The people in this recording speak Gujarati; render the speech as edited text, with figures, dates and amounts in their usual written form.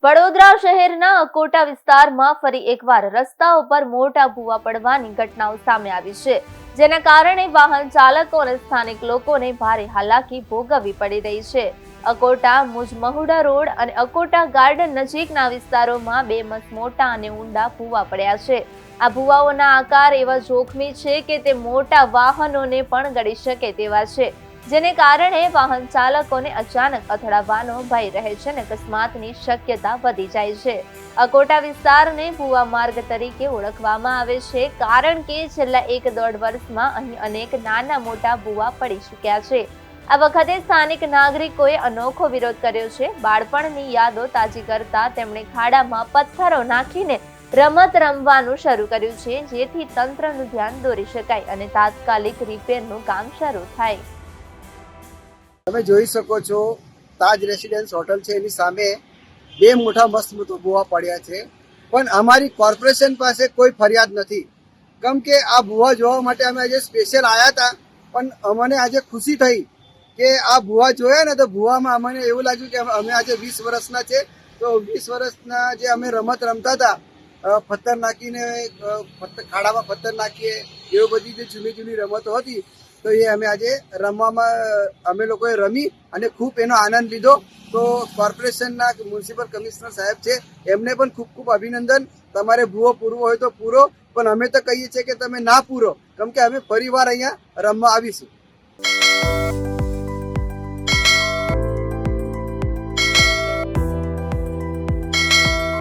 વડોદરા શહેરના અકોટા વિસ્તારમાં ફરી એકવાર રસ્તા ઉપર મોટા ભૂવા પડવાની ઘટનાઓ સામે આવી છે, જેના કારણે વાહન ચાલકો અને સ્થાનિક લોકોને ભારે હાલાકી ભોગવવી પડી રહી છે. અકોટા મુજમહુડા રોડ અને અકોટા ગાર્ડન નજીકના વિસ્તારોમાં બેમસ મોટા અને ઊંડા ભૂવા પડ્યા છે. આ ભૂવાઓના આકાર એવા જોખમી છે કે તે મોટા વાહનોને પણ ગળી શકે તેવા છે, જેને કારણે વાહન ચાલકોને અચાનક અથડાવાનો ભય રહે છે અને અકસ્માતની શક્યતા વધી જાય છે. અકોટા વિસ્તારને ભૂવા માર્ગ તરીકે ઓળખવામાં આવે છે, કારણ કે છેલ્લા 1-1.5 વર્ષમાં અહીં અનેક નાના મોટા ભૂવા પડી ચૂક્યા છે. આ વખતે સ્થાનિક નાગરિકોએ અનોખો વિરોધ કર્યો છે. બાળપણની યાદો તાજી કરતા તેમણે ખાડામાં પથ્થરો નાખીને રમત રમવાનું શરૂ કર્યું છે, જેથી તંત્રનું ધ્યાન દોરી શકાય અને તાત્કાલિક રિપેરનું કામ શરૂ થાય. તમે જોઈ શકો છો, તાજ રેસિડેન્સ હોટલ છે, એની સામે બે મોટા મસ્ત ભૂવા પડ્યા છે, પણ અમારી કોર્પોરેશન પાસે કોઈ ફરિયાદ નથી. કેમ કે આ ભૂવા જોવા માટે અમે આજે સ્પેશિયલ આવ્યા હતા, પણ અમને આજે ખુશી થઈ કે આ ભૂવા જોયા ને તો ભૂવામાં અમને એવું લાગ્યું કે અમે આજે 20 વર્ષના છે, તો 20 વર્ષના જે અમે રમત રમતા હતા, પથ્થર નાખીને ખાડામાં પથ્થર નાખીએ, એવી બધી જે જૂની રમતો હતી, તો એ અમે આજે રમવામાં અમે લોકોએ રમી અને ખૂબ એનો આનંદ લીધો. તો કોર્પોરેશનના મ્યુનિસિપલ કમિશનર સાહેબ છે, એમને પણ ખૂબ ખૂબ અભિનંદન. તમારે ભૂવો પૂરવો હોય તો પૂરો, પણ અમે તો કહીએ છીએ કે તમે ના પૂરો, કેમ કે અમે ફરીવાર અહીંયા રમવા આવીશું.